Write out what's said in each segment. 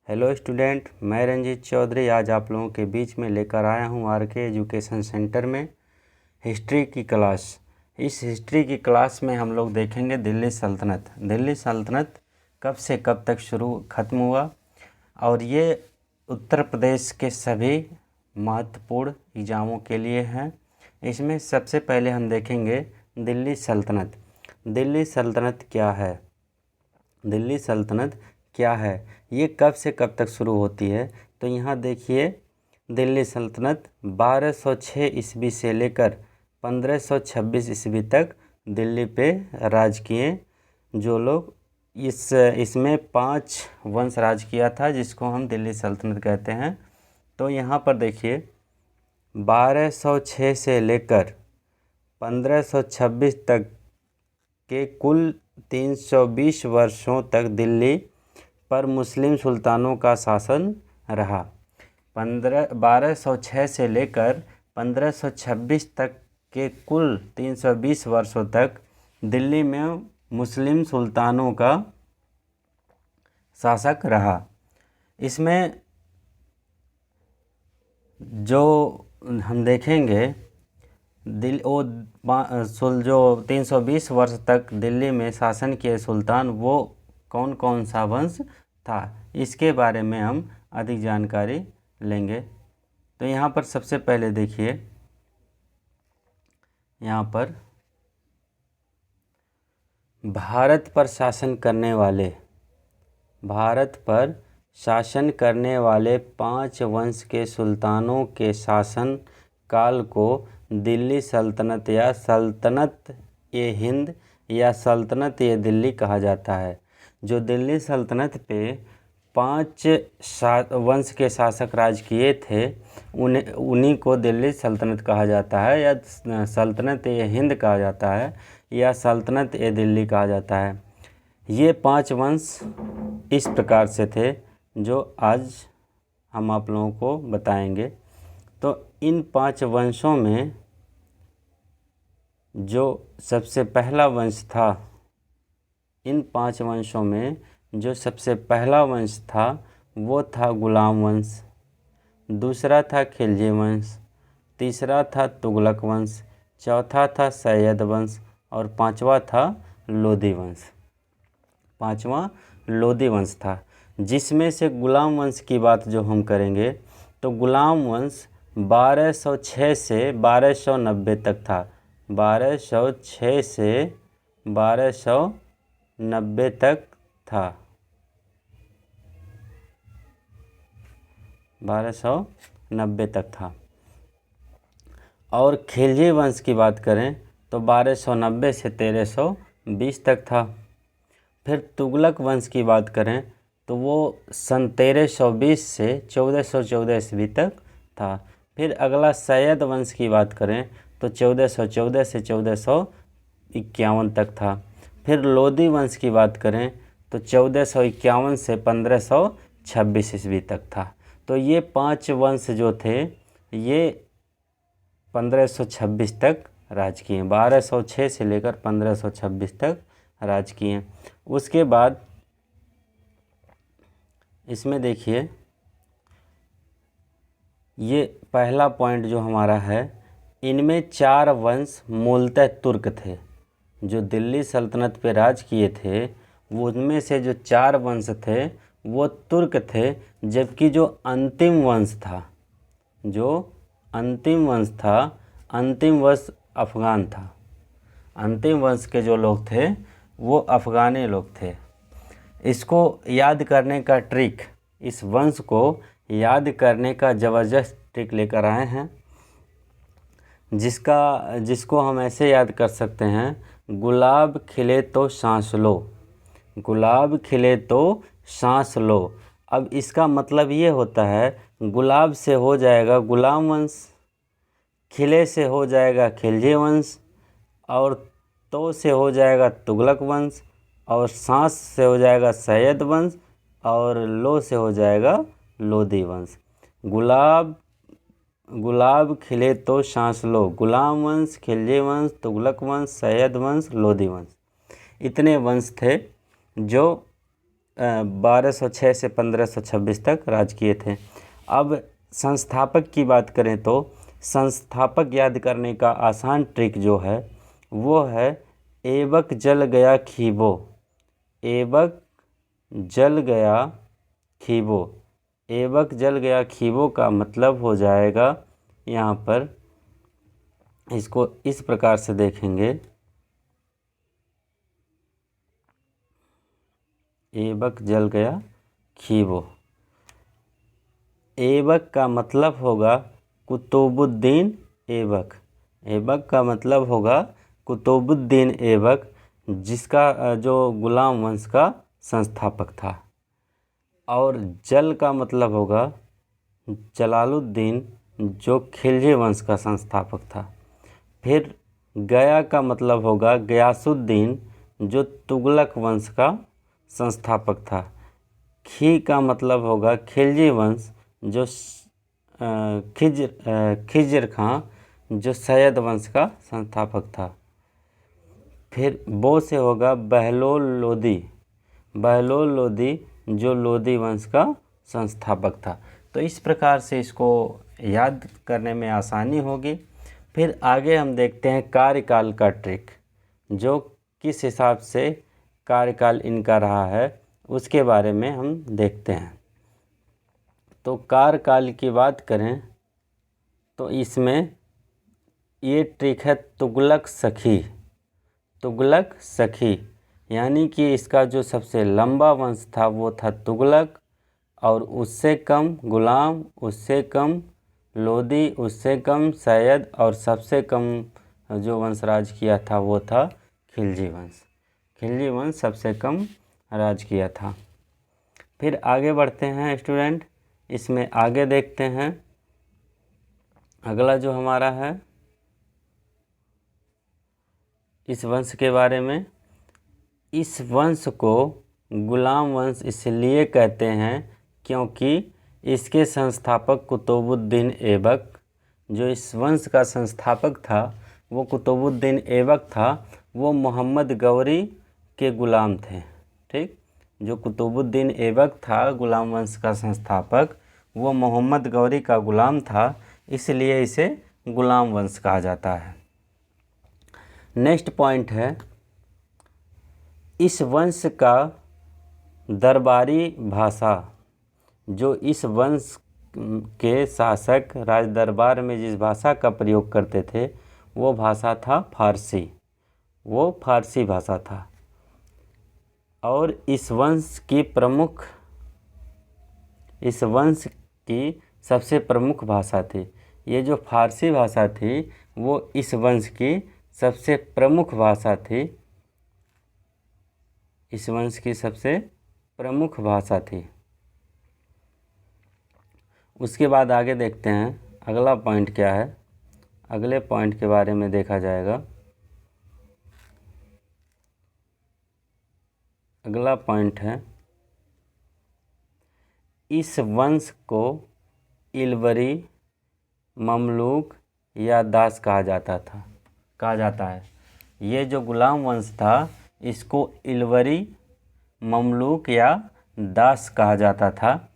Hello student, मैं रंजीत चौधरी आज आप लोगों के बीच में लेकर आया हूं आरके एजुकेशन सेंटर में हिस्ट्री की क्लास। इस हिस्ट्री की क्लास में हम लोग देखेंगे दिल्ली सल्तनत। दिल्ली सल्तनत कब से कब तक ख़त्म हुआ और ये उत्तर प्रदेश के सभी महत्वपूर्ण एग्ज़ामों के लिए हैं। इसमें सबसे पहले हम देखेंगे दिल्ली सल्तनत। दिल्ली सल्तनत क्या है? दिल्ली सल्तनत क्या है, ये कब से कब तक शुरू होती है? तो यहाँ देखिए, दिल्ली सल्तनत 1206 ईस्वी से लेकर 1526 ईस्वी तक दिल्ली पे राज किए जो लोग। इसमें 5 वंश राज किया था जिसको हम दिल्ली सल्तनत कहते हैं। तो यहाँ पर देखिए 1206 से लेकर 1526 तक के कुल 320 वर्षों तक दिल्ली पर मुस्लिम सुल्तानों का शासन रहा। 1206 से लेकर 1526 तक के कुल 320 वर्षों तक दिल्ली में मुस्लिम सुल्तानों का शासक रहा। इसमें जो हम देखेंगे जो 320 वर्ष तक दिल्ली में शासन किए सुल्तान, वो कौन कौन सा वंश था, इसके बारे में हम अधिक जानकारी लेंगे। तो यहाँ पर सबसे पहले देखिए, यहाँ पर भारत पर शासन करने वाले 5 वंश के सुल्तानों के शासन काल को दिल्ली सल्तनत या सल्तनत-ए-हिंद या सल्तनत-ए-दिल्ली कहा जाता है। जो दिल्ली सल्तनत पे 5 वंश के शासक राज किए थे उन्हीं को दिल्ली सल्तनत कहा जाता है, या सल्तनत-ए-हिंद कहा जाता है, या सल्तनत-ए-दिल्ली कहा जाता है। ये 5 वंश इस प्रकार से थे जो आज हम आप लोगों को बताएंगे। तो इन 5 वंशों में जो सबसे पहला वंश था, इन 5 वंशों में जो सबसे पहला वंश था वो था गुलाम वंश, दूसरा था खिलजी वंश, तीसरा था तुगलक वंश, चौथा था सैयद वंश और पांचवा था लोधी वंश। पांचवा लोधी वंश था, जिसमें से गुलाम वंश की बात जो हम करेंगे तो गुलाम वंश 1206 से 1290 तक था। 1206 से 1290 तक था। 1290 तक था। और खिलजी वंश की बात करें तो 1290 से 1320 तक था। फिर तुगलक वंश की बात करें तो वो सन 1320 से 1414 ईस्वी तक था। फिर अगला सैयद वंश की बात करें तो 1414 से 1451 तक था। फिर लोधी वंश की बात करें तो 1451 से 1526 ईस्वी तक था। तो ये 5 वंश जो थे ये 1526 तक राज किए। 1206 से लेकर 1526 तक राज किए। उसके बाद इसमें देखिए, ये पहला पॉइंट जो हमारा है, इनमें 4 वंश मूलतः तुर्क थे। जो दिल्ली सल्तनत पे राज किए थे वो उनमें से जो 4 वंश थे वो तुर्क थे, जबकि जो अंतिम वंश था अंतिम वंश अफ़गान था। अंतिम वंश के जो लोग थे वो अफ़गानी लोग थे। इसको याद करने का ट्रिक, इस वंश को याद करने का ज़बरदस्त ट्रिक लेकर आए हैं, जिसको हम ऐसे याद कर सकते हैं, गुलाब खिले तो सांस लो, गुलाब खिले तो सांस लो। अब इसका मतलब ये होता है, गुलाब से हो जाएगा गुलाम वंश, खिले से हो जाएगा खिलजी वंश, और तो से हो जाएगा तुगलक वंश, और सांस से हो जाएगा सैयद वंश, और लो से हो जाएगा लोधी वंश। गुलाब खिले तो सांस लो, गुलाम वंश, खिलजी वंश, तुगलक वंश, सैयद वंश, लोधी वंश, इतने वंश थे जो 1206 से 1526 तक राज किए थे। अब संस्थापक की बात करें तो संस्थापक याद करने का आसान ट्रिक जो है वो है एवक जल गया खीबो। एवक जल गया खीबो। एवक जल गया खीबो का मतलब हो जाएगा, यहाँ पर इसको इस प्रकार से देखेंगे, एवक जल गया खीबो। एवक का मतलब होगा कुतुबुद्दीन ऐबक। ऐबक का मतलब होगा कुतुबुद्दीन ऐबक, जिसका जो गुलाम वंश का संस्थापक था। और जल का मतलब होगा जलालुद्दीन, जो खिलजी वंश का संस्थापक था। फिर गया का मतलब होगा गयासुद्दीन, जो तुगलक वंश का संस्थापक था। खी का मतलब होगा खिलजी वंश, जो खिज्र खां, जो सैयद वंश का संस्थापक था। फिर बो से होगा बहलोल लोदी। बहलोल लोदी, जो लोदी वंश का संस्थापक था। तो इस प्रकार से इसको याद करने में आसानी होगी। फिर आगे हम देखते हैं कार्यकाल का ट्रिक, जो किस हिसाब से कार्यकाल इनका रहा है उसके बारे में हम देखते हैं। तो कार्यकाल की बात करें तो इसमें ये ट्रिक है तुगलक सखी। तुगलक सखी यानी कि इसका जो सबसे लंबा वंश था वो था तुगलक, और उससे कम गुलाम, उससे कम लोदी, उससे कम सैयद, और सबसे कम जो वंश राज किया था वो था खिलजी वंश। खिलजी वंश सबसे कम राज किया था। फिर आगे बढ़ते हैं स्टूडेंट, इसमें आगे देखते हैं अगला जो हमारा है इस वंश के बारे में। इस वंश को गुलाम वंश इसलिए कहते हैं क्योंकि इसके संस्थापक कुतुबुद्दीन ऐबक, जो इस वंश का संस्थापक था वो कुतुबुद्दीन ऐबक था, वो मोहम्मद गौरी के गुलाम थे। ठीक, जो कुतुबुद्दीन ऐबक था गुलाम वंश का संस्थापक, वो मोहम्मद गौरी का गुलाम था, इसलिए इसे गुलाम वंश कहा जाता है। नेक्स्ट पॉइंट है, इस वंश का दरबारी भाषा, जो इस वंश के शासक राज दरबार में जिस भाषा का प्रयोग करते थे वो भाषा था फारसी। वो फारसी भाषा था। और इस वंश की सबसे प्रमुख भाषा थी। ये जो फारसी भाषा थी वो इस वंश की सबसे प्रमुख भाषा थी। इस वंश की सबसे प्रमुख भाषा थी। उसके बाद आगे देखते हैं अगला पॉइंट क्या है। अगले पॉइंट के बारे में देखा जाएगा। अगला पॉइंट है, इस वंश को इलवरी, ममलूक या दास कहा जाता है। ये जो गुलाम वंश था इसको इलवरी, ममलूक या दास कहा जाता था।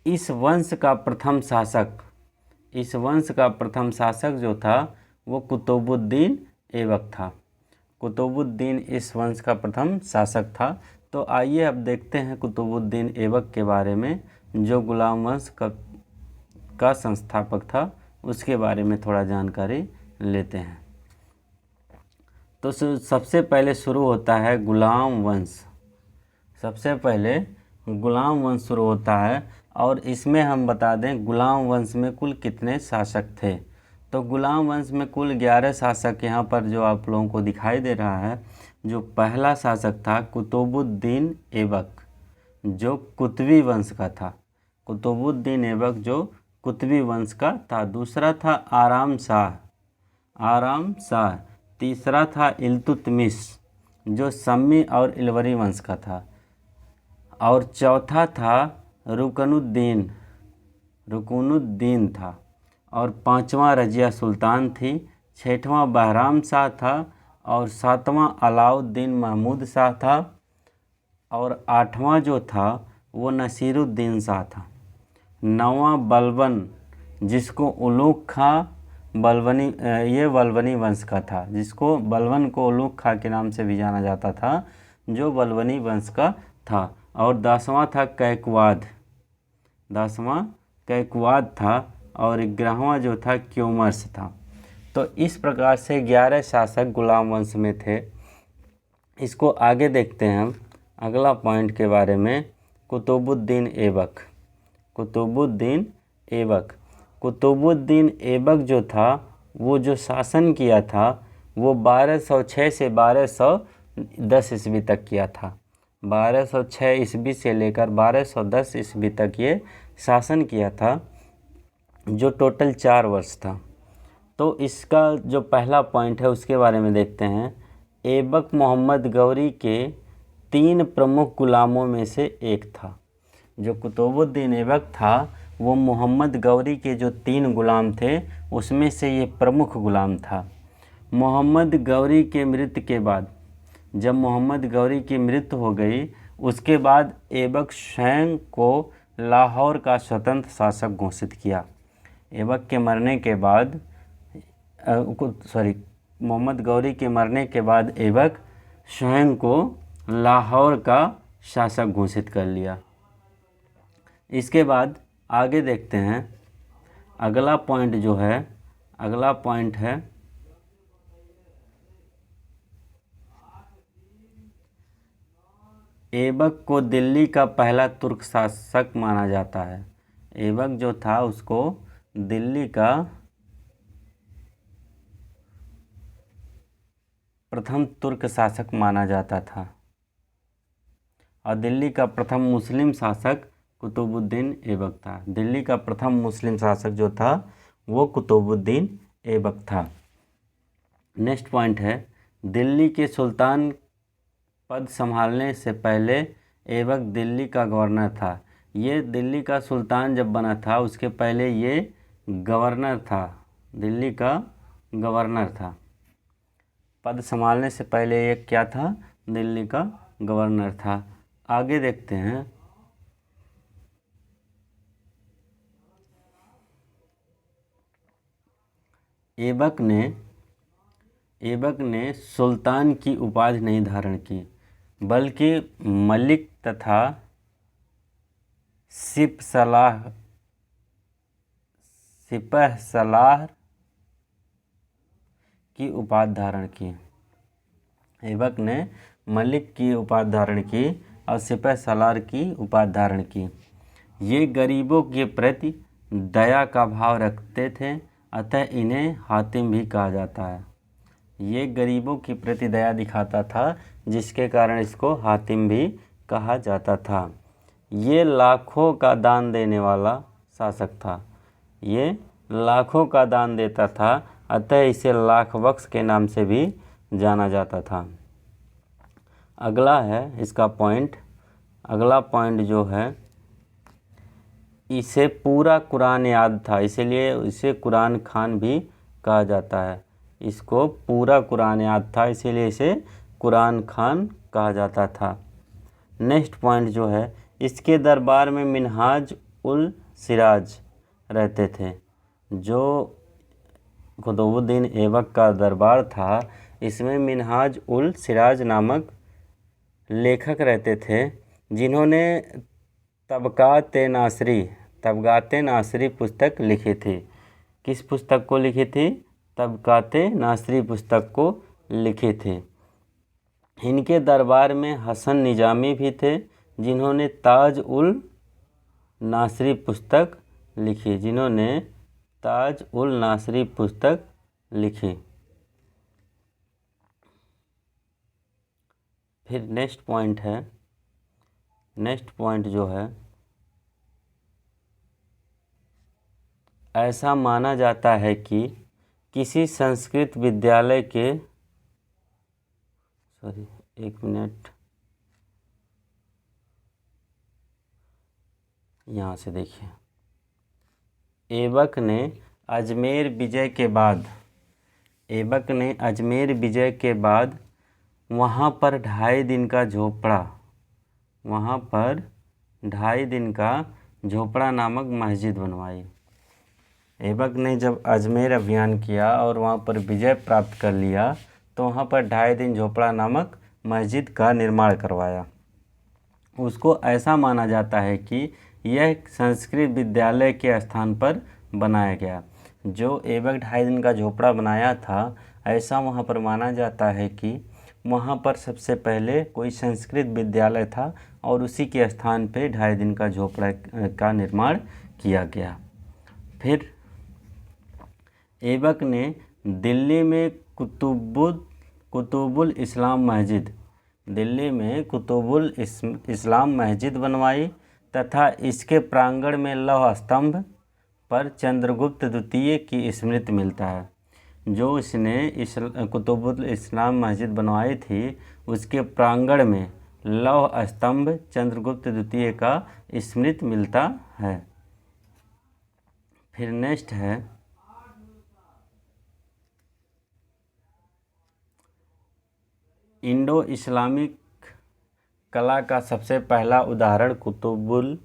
इस वंश का प्रथम शासक जो था वो कुतुबुद्दीन ऐबक था। कुतुबुद्दीन इस वंश का प्रथम शासक था। तो आइए अब देखते हैं कुतुबुद्दीन ऐबक के बारे में, जो गुलाम वंश का संस्थापक था, उसके बारे में थोड़ा जानकारी लेते हैं। तो सबसे पहले शुरू होता है गुलाम वंश। सबसे पहले गुलाम वंश शुरू होता है, और इसमें हम बता दें गुलाम वंश में कुल कितने शासक थे। तो गुलाम वंश में कुल 11 शासक यहाँ पर जो आप लोगों को दिखाई दे रहा है। जो पहला शासक था कुतुबुद्दीन ऐबक, जो कुतबी वंश का था। कुतुबुद्दीन ऐबक जो कुतबी वंश का था। दूसरा था आराम शाह। तीसरा था इल्तुतमिश, जो सम्मी और इलवरी वंश का था। और चौथा था रुकनुद्दीन था। और पांचवा रजिया सुल्तान थी। छठवां बहराम शाह था। और सातवां अलाउद्दीन महमूद शाह था। और 8वां जो था वो नसीरुद्दीन शाह था। 9वां बलबन, जिसको उलूग खां बलबनी, ये बलबनी वंश का था, जिसको बलबन को उलूग खां के नाम से भी जाना जाता था, जो बलबनी वंश का था। और 10वां था कैकवाद, 10वां कैकवाद था। और 11वां जो था क्यूमर्स था। तो इस प्रकार से 11 शासक गुलाम वंश में थे। इसको आगे देखते हैं हम अगला पॉइंट के बारे में, कुतुबुद्दीन ऐबक। कुतुबुद्दीन ऐबक, कुतुबुद्दीन ऐबक जो था वो जो शासन किया था वो 1206 से 1210 ईस्वी तक किया था। 1206 ईस्वी से लेकर 1210 ईस्वी तक ये शासन किया था, जो टोटल 4 वर्ष था। तो इसका जो पहला पॉइंट है उसके बारे में देखते हैं। ऐबक मोहम्मद गौरी के 3 प्रमुख गुलामों में से एक था। जो कुतुबुद्दीन ऐबक था वो मोहम्मद गौरी के जो 3 गुलाम थे उसमें से ये प्रमुख गुलाम था। मोहम्मद गौरी के मृत्यु के बाद, जब मोहम्मद गौरी की मृत्यु हो गई उसके बाद ऐबक स्वयं को लाहौर का स्वतंत्र शासक घोषित किया। ऐबक के मरने के बाद मोहम्मद गौरी के मरने के बाद ऐबक स्वयं को लाहौर का शासक घोषित कर लिया। इसके बाद आगे देखते हैं अगला पॉइंट जो है, अगला पॉइंट है ऐबक को दिल्ली का पहला तुर्क शासक माना जाता है। ऐबक जो था उसको दिल्ली का प्रथम तुर्क शासक माना जाता था। और दिल्ली का प्रथम मुस्लिम शासक कुतुबुद्दीन ऐबक था। दिल्ली का प्रथम मुस्लिम शासक जो था वो कुतुबुद्दीन ऐबक था। नेक्स्ट पॉइंट है, दिल्ली के सुल्तान पद संभालने से पहले ऐबक दिल्ली का गवर्नर था। ये दिल्ली का सुल्तान जब बना था उसके पहले ये गवर्नर था, दिल्ली का गवर्नर था। पद संभालने से पहले ये क्या था, दिल्ली का गवर्नर था। आगे देखते हैं ऐबक ने सुल्तान की उपाधि नहीं धारण की, बल्कि मलिक तथा सिपह सलार की उपाधि धारण की। ऐबक ने मलिक की उपाधि धारण की और सिपह सलार की उपाधि धारण की। ये गरीबों के प्रति दया का भाव रखते थे, अतः इन्हें हातिम भी कहा जाता है। ये गरीबों के प्रति दया दिखाता था जिसके कारण इसको हातिम भी कहा जाता था। ये लाखों का दान देने वाला शासक था। ये लाखों का दान देता था, अतः इसे लाख बख्श के नाम से भी जाना जाता था। अगला है इसका पॉइंट, अगला पॉइंट जो है, इसे पूरा कुरान याद था, इसलिए इसे कुरान खान भी कहा जाता है। इसको पूरा कुरान याद था इसीलिए इसे कुरान खान कहा जाता था। नेक्स्ट पॉइंट जो है, इसके दरबार में मिनहाज उल सिराज रहते थे। जो कुतुबुद्दीन ऐबक का दरबार था इसमें मिनहाज उल सिराज नामक लेखक रहते थे, जिन्होंने तबकात नासरी पुस्तक लिखी थी। किस पुस्तक को लिखी थी? तबकात नासरी पुस्तक को लिखे थे। इनके दरबार में हसन निजामी भी थे, जिन्होंने ताज उल नासरी पुस्तक लिखी, फिर नेक्स्ट पॉइंट जो है, ऐसा माना जाता है कि किसी संस्कृत विद्यालय के यहाँ से देखिए, ऐबक ने अजमेर विजय के बाद वहाँ पर 2.5 दिन का झोपड़ा वहाँ पर 2.5 दिन का झोपड़ा नामक मस्जिद बनवाई। ऐबक ने जब अजमेर अभियान किया और वहाँ पर विजय प्राप्त कर लिया तो वहाँ पर 2.5 दिन झोपड़ा नामक मस्जिद का निर्माण करवाया। उसको ऐसा माना जाता है कि यह संस्कृत विद्यालय के स्थान पर बनाया गया। जो ऐबक 2.5 दिन का झोपड़ा बनाया था, ऐसा वहाँ पर माना जाता है कि वहाँ पर सबसे पहले कोई संस्कृत विद्यालय था और उसी के स्थान पे 2.5 दिन का झोपड़ा का निर्माण किया गया। फिर ऐबक ने दिल्ली में कुतुबुल इस्लाम मस्जिद इस्लाम मस्जिद बनवाई तथा इसके प्रांगण में लौह स्तंभ पर चंद्रगुप्त द्वितीय की स्मृति मिलता है। जो इसने कुतुबुल इस्लाम मस्जिद बनवाई थी, उसके प्रांगण में लौह स्तंभ चंद्रगुप्त द्वितीय का स्मृति मिलता है। फिर नेक्स्ट है इंडो इस्लामिक कला का सबसे पहला उदाहरण कुतुबुल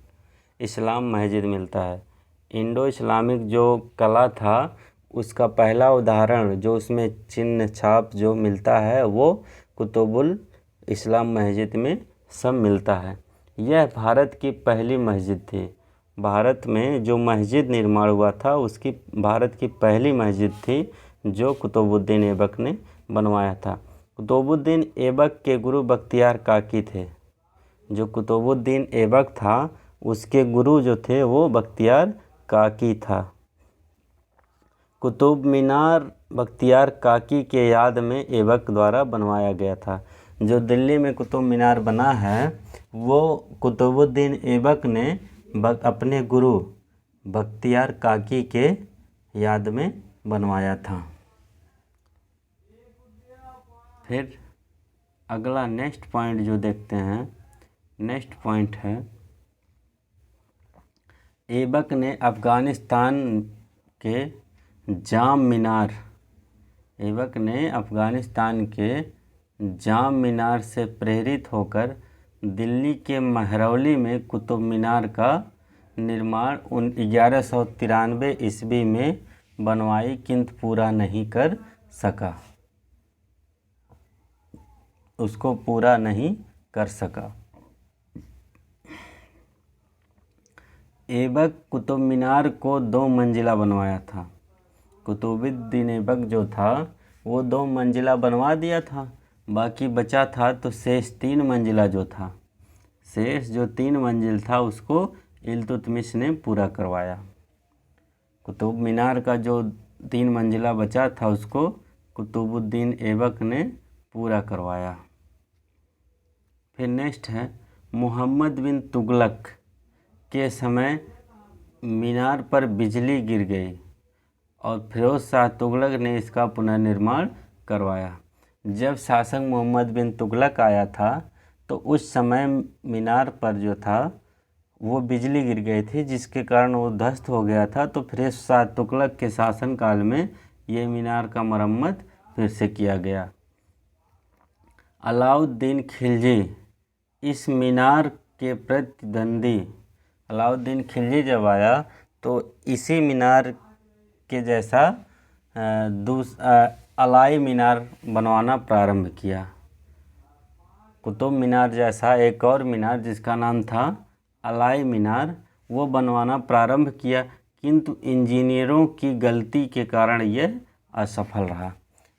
इस्लाम मस्जिद मिलता है। इंडो इस्लामिक जो कला था उसका पहला उदाहरण जो उसमें चिन्ह छाप जो मिलता है वो कुतुबुल इस्लाम मस्जिद में सब मिलता है। यह भारत की पहली मस्जिद थी। भारत में जो मस्जिद निर्माण हुआ था उसकी भारत की पहली मस्जिद थी जो कुतुबुद्दीन ऐबक ने बनवाया था। कुतुबुद्दीन ऐबक के गुरु बख्तियार काकी थे। जो कुतुबुद्दीन ऐबक था उसके गुरु जो थे वो बख्तियार काकी था। कुतुब मीनार बख्तियार काकी के याद में ऐबक द्वारा बनवाया गया था। जो दिल्ली में कुतुब मीनार बना है वो कुतुबुद्दीन ऐबक ने अपने गुरु बख्तियार काकी के याद में बनवाया था। फिर अगला नेक्स्ट पॉइंट जो देखते हैं, नेक्स्ट पॉइंट है ऐबक ने अफ़गानिस्तान के जाम मीनार से प्रेरित होकर दिल्ली के महरौली में कुतुब मीनार का निर्माण 1193 ईस्वी में बनवाई, किंतु पूरा नहीं कर सका। उसको पूरा नहीं कर सका। ऐबक कुतुब मीनार को 2 मंजिला बनवाया था। कुतुबुद्दीन ऐबक जो था वो 2 मंजिला बनवा दिया था, बाकी बचा था तो शेष 3 मंजिला जो था, शेष जो 3 मंजिल था उसको इल्तुतमिश ने पूरा करवाया। कुतुब मीनार का जो 3 मंजिला बचा था उसको कुतुबुद्दीन ऐबक ने पूरा करवाया। फिर नेक्स्ट है मोहम्मद बिन तुगलक के समय मीनार पर बिजली गिर गई और फिरोज शाह तुगलक ने इसका पुनर्निर्माण करवाया। जब शासक मोहम्मद बिन तुगलक आया था तो उस समय मीनार पर जो था वो बिजली गिर गई थी, जिसके कारण वो ध्वस्त हो गया था। तो फिरोज शाह तुगलक के शासनकाल में ये मीनार का मरम्मत फिर से किया गया। अलाउद्दीन खिलजी इस मीनार के प्रतिद्वंदी। अलाउद्दीन खिलजी जब आया तो इसी मीनार के जैसा अलाई मीनार बनवाना प्रारंभ किया। कुतुब मीनार जैसा एक और मीनार जिसका नाम था अलाई मीनार वो बनवाना प्रारंभ किया, किंतु इंजीनियरों की गलती के कारण यह असफल रहा।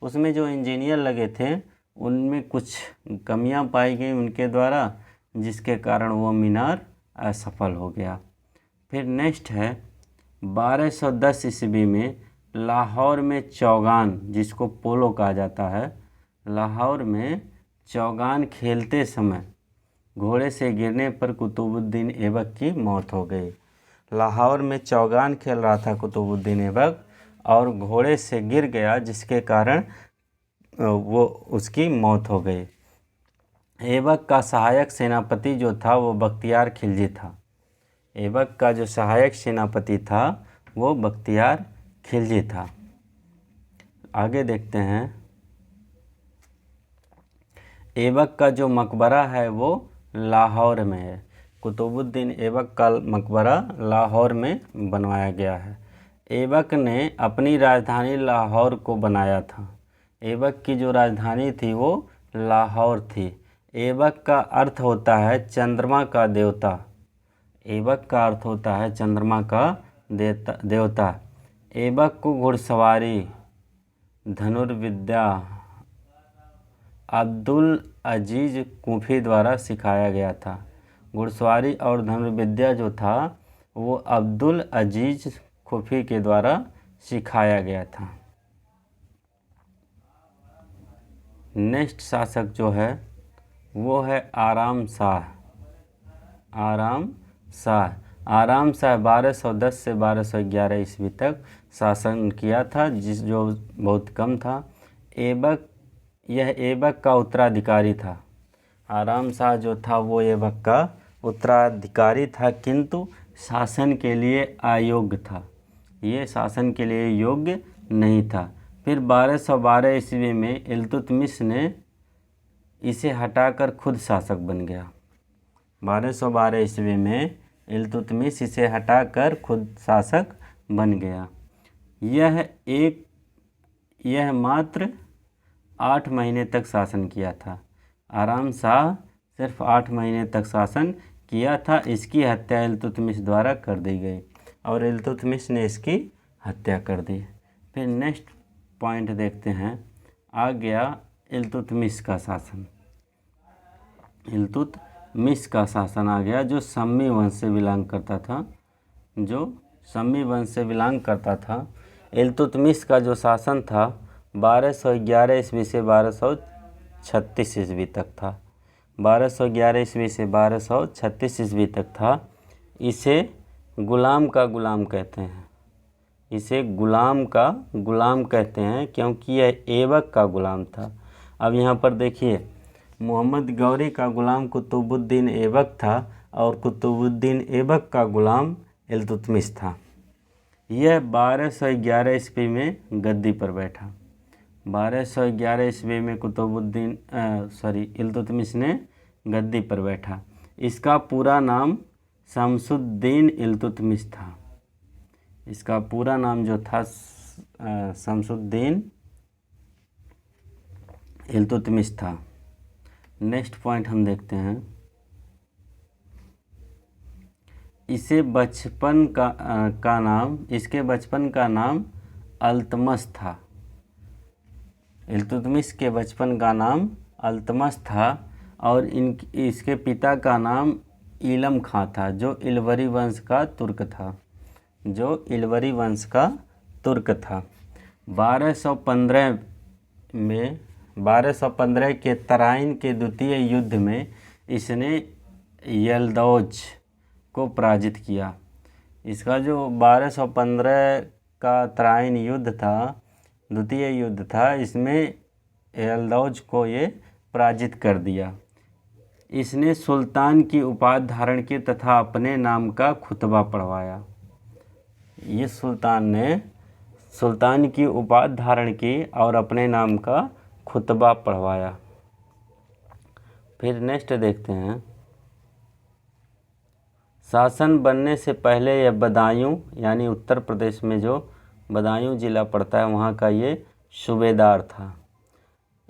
उसमें जो इंजीनियर लगे थे उनमें कुछ कमियां पाई गई उनके द्वारा, जिसके कारण वो मीनार असफल हो गया। फिर नेक्स्ट है 1210 ईस्वी में लाहौर में चौगान, जिसको पोलो कहा जाता है, लाहौर में चौगान खेलते समय घोड़े से गिरने पर कुतुबुद्दीन ऐबक की मौत हो गई। लाहौर में चौगान खेल रहा था कुतुबुद्दीन ऐबक और घोड़े से गिर गया, जिसके कारण वो उसकी मौत हो गई। ऐबक का सहायक सेनापति जो था वो बख्तियार खिलजी था। ऐबक का जो सहायक सेनापति था वो बख्तियार खिलजी था। आगे देखते हैं ऐबक का जो मकबरा है वो लाहौर में है। कुतुबुद्दीन ऐबक का मकबरा लाहौर में बनवाया गया है। ऐबक ने अपनी राजधानी लाहौर को बनाया था। ऐबक की जो राजधानी थी वो लाहौर थी। ऐबक का अर्थ होता है चंद्रमा का देवता। ऐबक का अर्थ होता है चंद्रमा का देवता। ऐबक को घुड़सवारी, धनुर्विद्या अब्दुल अजीज कुफी द्वारा सिखाया गया था। घुड़सवारी और धनुर्विद्या जो था वो अब्दुल अजीज कुफी के द्वारा सिखाया गया था। नेक्स्ट शासक जो है वो है आराम शाह। आराम शाह 1210 से 1211 ईस्वी तक शासन किया था, जो बहुत कम था। यह ऐबक का उत्तराधिकारी था। आराम शाह जो था वो ऐबक का उत्तराधिकारी था, किंतु शासन के लिए अयोग्य था। ये शासन के लिए योग्य नहीं था। फिर 1212 ईस्वी में इल्तुतमिश ने इसे हटाकर खुद शासक बन गया। 1212 ईस्वी में इल्तुतमिश इसे हटाकर खुद शासक बन गया। यह मात्र 8 महीने तक शासन किया था। आराम शाह सिर्फ 8 महीने तक शासन किया था। इसकी हत्या इल्तुतमिश द्वारा कर दी गई और इल्तुतमिश ने इसकी हत्या कर दी। फिर नेक्स्ट पॉइंट देखते हैं। आ गया इल्तुतमिश का शासन। इल्तुतमिश का शासन आ गया, जो सम्मी वंश से बिलोंग करता था। इल्तुतमिश का जो शासन था 1211 ईस्वी से 1236 ईस्वी तक था। 1211 ईस्वी से 1236 ईस्वी तक था। इसे गुलाम का गुलाम कहते हैं। क्योंकि यह ऐबक का गुलाम था। अब यहाँ पर देखिए, मोहम्मद गौरी का गुलाम कुतुबुद्दीन ऐबक था और कुतुबुद्दीन ऐबक का गुलाम इल्तुतमिश था। यह 1211 ईस्वी में गद्दी पर बैठा। 1211 ईस्वी में इल्तुतमिश ने गद्दी पर बैठा। इसका पूरा नाम शमसुद्दीन इल्तुतमिश था। इसका पूरा नाम जो था शमसुद्दीन इल्तुतमिश था। नेक्स्ट पॉइंट हम देखते हैं। इसके बचपन का नाम अल्तमस था। इल्तुतमिश के बचपन का नाम अल्तमस था और इसके पिता का नाम इलम खां था, जो इलवरी वंश का तुर्क था। 1215 के तराइन के द्वितीय युद्ध में इसने यल्दौज को पराजित किया। इसका जो 1215 का तराइन युद्ध था, द्वितीय युद्ध था, इसमें यल्दौज को ये पराजित कर दिया। इसने सुल्तान की उपाधि धारण की तथा अपने नाम का खुतबा पढ़वाया। ये सुल्तान ने सुल्तान की उपाधि धारण की और अपने नाम का खुतबा पढ़वाया। फिर नेक्स्ट देखते हैं। शासन बनने से पहले यह बदायूं, यानी उत्तर प्रदेश में जो बदायूं जिला पड़ता है, वहाँ का ये सूबेदार था।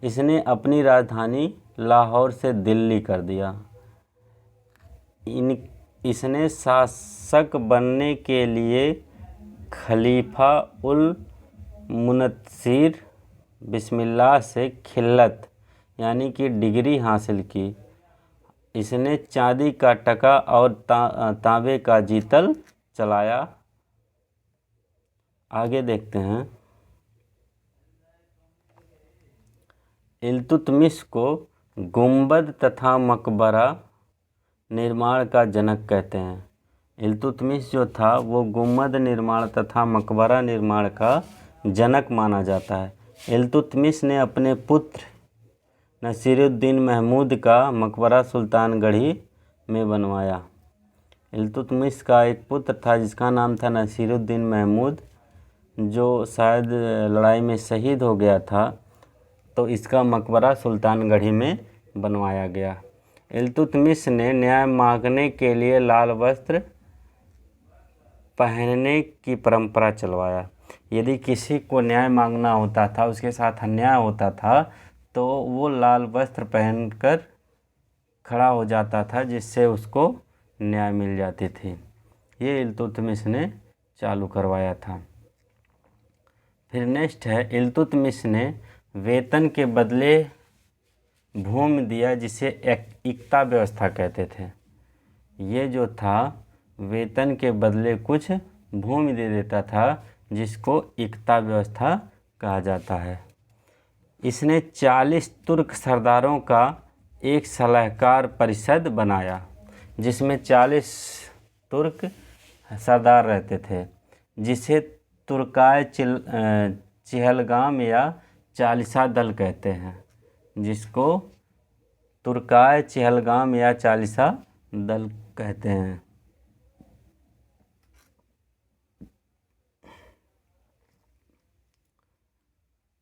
इसने अपनी राजधानी लाहौर से दिल्ली कर दिया। इसने शासक बनने के लिए खलीफा उल मुनत्सिर बिस्मिल्लाह से खिल्लत यानी कि डिग्री हासिल की। इसने चांदी का टका और तांबे का जीतल चलाया। आगे देखते हैं। इल्तुतमिश को गुंबद तथा मकबरा निर्माण का जनक कहते हैं। इल्तुतमिश जो था वो गुंबद निर्माण तथा मकबरा निर्माण का जनक माना जाता है। इल्तुतमिश ने अपने पुत्र नसीरुद्दीन महमूद का मकबरा सुल्तानगढ़ी में बनवाया। इल्तुतमिश का एक पुत्र था जिसका नाम था नसीरुद्दीन महमूद, जो शायद लड़ाई में शहीद हो गया था, तो इसका मकबरा सुल्तानगढ़ी में बनवाया गया। इल्तुतमिश ने न्याय मांगने के लिए लाल वस्त्र पहनने की परंपरा चलवाया। यदि किसी को न्याय मांगना होता था, उसके साथ अन्याय होता था, तो वो लाल वस्त्र पहनकर खड़ा हो जाता था, जिससे उसको न्याय मिल जाती थी। ये इल्तुतमिश ने चालू करवाया था। फिर नेक्स्ट है, इल्तुतमिश ने वेतन के बदले भूमि दिया, जिसे इक्ता व्यवस्था कहते थे। ये जो था वेतन के बदले कुछ भूमि दे देता था, जिसको इक्ता व्यवस्था कहा जाता है। इसने 40 तुर्क सरदारों का एक सलाहकार परिषद बनाया, जिसमें 40 तुर्क सरदार रहते थे, जिसे तुर्काय चिहलगाम या चालीसा दल कहते हैं, जिसको तुर्काय चिहलगाम या चालीसा दल कहते हैं।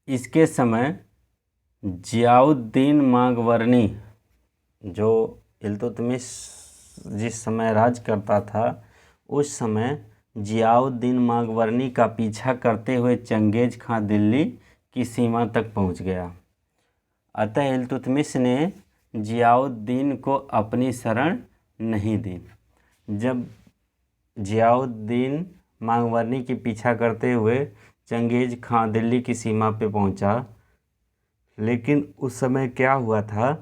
इसके समय जियाउद्दीन मागवर्नी, जो इल्तुतमिश जिस समय राज करता था, उस समय जियाउद्दीन मागवर्नी का पीछा करते हुए चंगेज खां दिल्ली की सीमा तक पहुंच गया। अतः इल्तुतमिश ने जियाउद्दीन को अपनी शरण नहीं दी। जब जियाउद्दीन मागवर्नी की पीछा करते हुए चंगेज खां दिल्ली की सीमा पे पहुंचा, लेकिन उस समय क्या हुआ था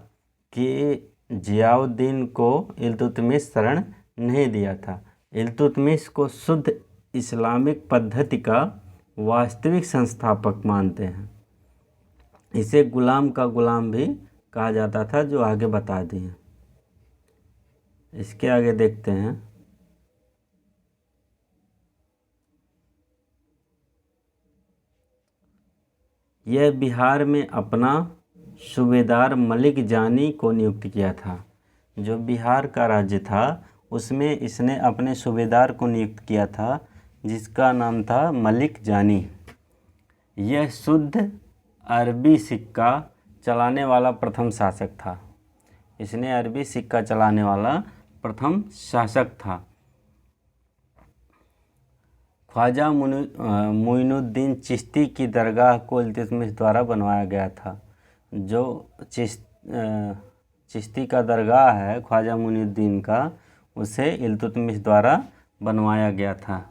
कि जियाउद्दीन को इल्तुतमिश शरण नहीं दिया था। इल्तुतमिश को शुद्ध इस्लामिक पद्धति का वास्तविक संस्थापक मानते हैं। इसे गुलाम का गुलाम भी कहा जाता था, जो आगे बता दिए। इसके आगे देखते हैं। यह बिहार में अपना सूबेदार मलिक जानी को नियुक्त किया था। जो बिहार का राज्य था, उसमें इसने अपने सूबेदार को नियुक्त किया था, जिसका नाम था मलिक जानी। यह शुद्ध अरबी सिक्का चलाने वाला प्रथम शासक था। इसने अरबी सिक्का चलाने वाला प्रथम शासक था। ख्वाजा मोइनुद्दीन चिश्ती की दरगाह को इल्तुतमिश द्वारा बनवाया गया था। जो चिश्ती का दरगाह है ख्वाजा मोइनुद्दीन का, उसे इल्तुतमिश द्वारा बनवाया गया था।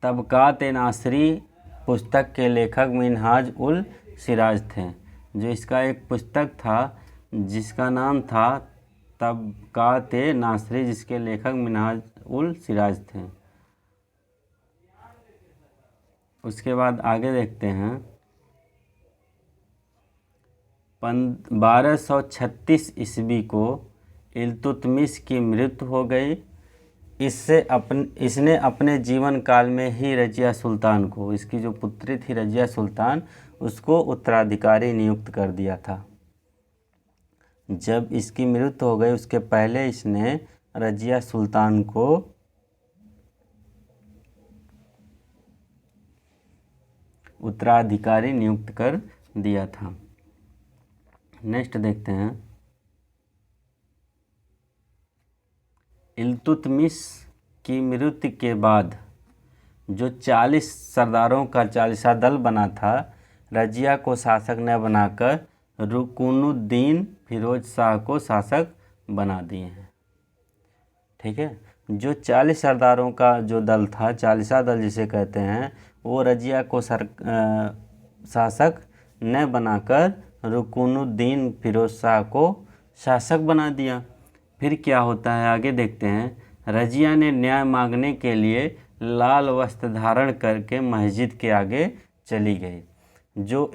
तबकात-ए-नासरी पुस्तक के लेखक मिनहाज उल सिराज थे। जो इसका एक पुस्तक था जिसका नाम था तबकात-ए-नासरी, जिसके लेखक मिनहाज उल सिराज थे। उसके बाद आगे देखते हैं। 1236 ईस्वी को इल्तुतमिश की मृत्यु हो गई। इसने अपने जीवन काल में ही रजिया सुल्तान को, इसकी जो पुत्री थी रजिया सुल्तान, उसको उत्तराधिकारी नियुक्त कर दिया था। जब इसकी मृत्यु हो गई, उसके पहले इसने रजिया सुल्तान को उत्तराधिकारी नियुक्त कर दिया था। नेक्स्ट देखते हैं। इल्तुतमिश की मृत्यु के बाद जो 40 सरदारों का चालीसा दल बना था, रजिया को शासक न बनाकर रुकुनुद्दीन फिरोज शाह को शासक बना दिए हैं। ठीक है। जो 40 सरदारों का जो दल था, चालीसा दल जिसे कहते हैं, वो रजिया को शासक न बनाकर रुकुनुद्दीन फिरोज शाह को शासक बना दिया। फिर क्या होता है आगे देखते हैं। रजिया ने न्याय मांगने के लिए लाल वस्त्र धारण करके मस्जिद के आगे चली गई। जो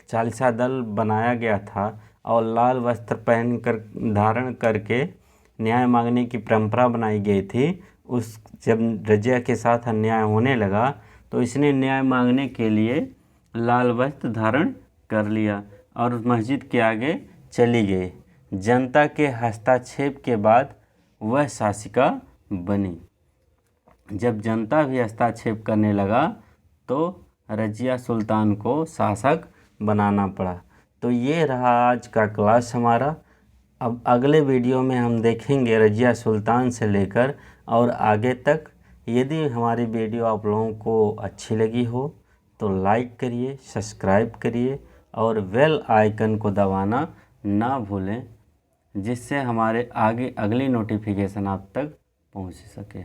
चालीसा दल बनाया गया था और लाल वस्त्र पहनकर धारण करके न्याय मांगने की परंपरा बनाई गई थी, जब रजिया के साथ अन्याय होने लगा तो इसने न्याय मांगने के लिए लाल वस्त्र धारण कर लिया और मस्जिद के आगे चली गई। जनता के हस्तक्षेप के बाद वह शासिका बनी। जब जनता भी हस्तक्षेप करने लगा तो रजिया सुल्तान को शासक बनाना पड़ा। तो ये रहा आज का क्लास हमारा। अब अगले वीडियो में हम देखेंगे रज़िया सुल्तान से लेकर और आगे तक। यदि हमारी वीडियो आप लोगों को अच्छी लगी हो तो लाइक करिए, सब्सक्राइब करिए और बेल आइकन को दबाना ना भूलें, जिससे हमारे आगे अगली नोटिफिकेशन आप तक पहुंच सके।